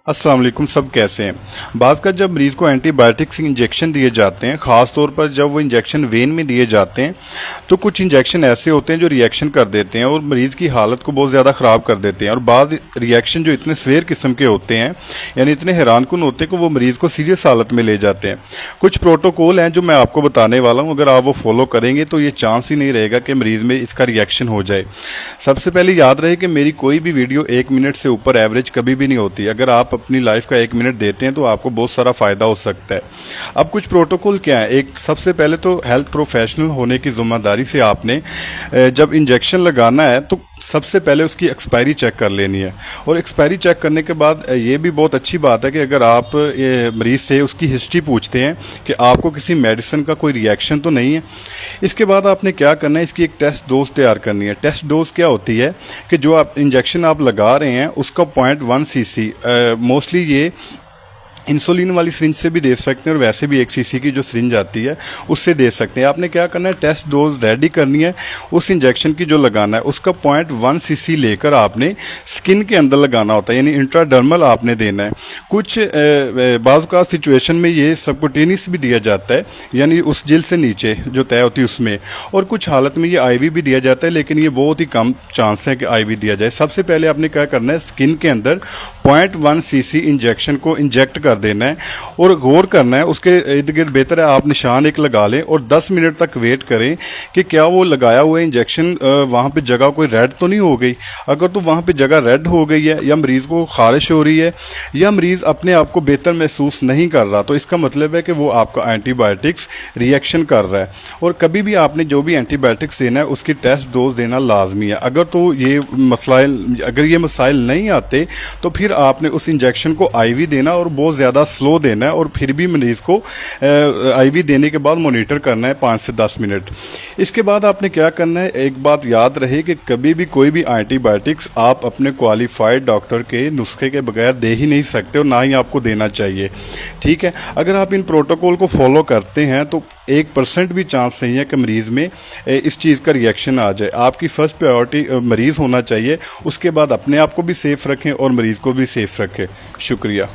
अस्सलाम वालेकुम। सब कैसे हैं? बाज़ का जब मरीज़ को एंटीबायोटिक्स इंजेक्शन दिए जाते हैं, ख़ास तौर पर जब वो इंजेक्शन वेन में दिए जाते हैं, तो कुछ इंजेक्शन ऐसे होते हैं जो रिएक्शन कर देते हैं और मरीज़ की हालत को बहुत ज़्यादा ख़राब कर देते हैं। और बाद रिएक्शन जो इतने सवेर किस्म के होते हैं, यानी इतने हैरानकुन होते हैं कि वो मरीज़ को सीरियस हालत में ले जाते हैं। कुछ प्रोटोकॉल हैं जो मैं आपको बताने वाला हूँ, अगर आप वो फॉलो करेंगे तो ये चांस ही नहीं रहेगा कि मरीज़ में इसका रिएक्शन हो जाए। सबसे पहले याद रहे कि मेरी कोई भी वीडियो 1 मिनट से ऊपर एवरेज कभी भी नहीं होती। अगर आप अपनी लाइफ का 1 मिनट देते हैं तो आपको बहुत सारा फ़ायदा हो सकता है। अब कुछ प्रोटोकॉल क्या है? एक सबसे पहले तो हेल्थ प्रोफेशनल होने की ज़िम्मेदारी से आपने जब इंजेक्शन लगाना है तो सबसे पहले उसकी एक्सपायरी चेक कर लेनी है। और एक्सपायरी चेक करने के बाद ये भी बहुत अच्छी बात है कि अगर आप मरीज़ से उसकी हिस्ट्री पूछते हैं कि आपको किसी मेडिसिन का कोई रिएक्शन तो नहीं है। इसके बाद आपने क्या करना है, इसकी एक टेस्ट डोज तैयार करनी है। टेस्ट डोज क्या होती है कि जो आप इंजेक्शन आप लगा रहे हैं उसका 0.1 cc, मोस्टली ये इंसुलिन वाली सिरिंज से भी दे सकते हैं और वैसे भी 1 cc की जो सिरिंज आती है उससे दे सकते हैं। आपने क्या करना है, टेस्ट डोज रेडी करनी है। उस इंजेक्शन की जो लगाना है उसका 0.1 cc लेकर आपने स्किन के अंदर लगाना होता है, यानी इंट्राडर्मल आपने देना है। कुछ बाज़ का सिचुएशन में ये सबकुटेनियस भी दिया जाता है, यानी उस जिल्द से नीचे जो तय होती है उसमें, और कुछ हालत में ये IV भी दिया जाता है, लेकिन ये बहुत ही कम चांस है कि IV दिया जाए। सबसे पहले आपने क्या करना है, स्किन के अंदर 0.1 cc इंजेक्शन को इंजेक्ट कर देना है और गौर करना है। उसके इर्द गिर्द बेहतर है आप निशान एक लगा लें और 10 मिनट तक वेट करें कि क्या वो लगाया हुआ इंजेक्शन वहाँ पे जगह कोई रेड तो नहीं हो गई। अगर तो वहाँ पे जगह रेड हो गई है या मरीज़ को खारिश हो रही है या मरीज़ अपने आप को बेहतर महसूस नहीं कर रहा, तो इसका मतलब है कि वो आपका एंटीबायोटिक्स रिएक्शन कर रहा है। और कभी भी आपने जो भी एंटीबायोटिक्स देना है उसकी टेस्ट डोज देना लाजमी है। अगर ये मसाइल नहीं आते तो फिर आपने उस इंजेक्शन को IV देना और बहुत ज़्यादा स्लो देना है, और फिर भी मरीज़ को IV देने के बाद मॉनिटर करना है 5 से 10 मिनट। इसके बाद आपने क्या करना है, एक बात याद रहे कि कभी भी कोई भी एंटीबायोटिक्स आप अपने क्वालिफाइड डॉक्टर के नुस्खे के बगैर दे ही नहीं सकते और ना ही आपको देना चाहिए। ठीक है, अगर आप इन प्रोटोकॉल को फॉलो करते हैं तो 1% भी चांस नहीं है कि मरीज़ में इस चीज़ का रिएक्शन आ जाए। आपकी फ़र्स्ट प्रायोरिटी मरीज़ होना चाहिए, उसके बाद अपने आप को भी सेफ़ रखें और मरीज़ को भी सेफ़ रखें। शुक्रिया।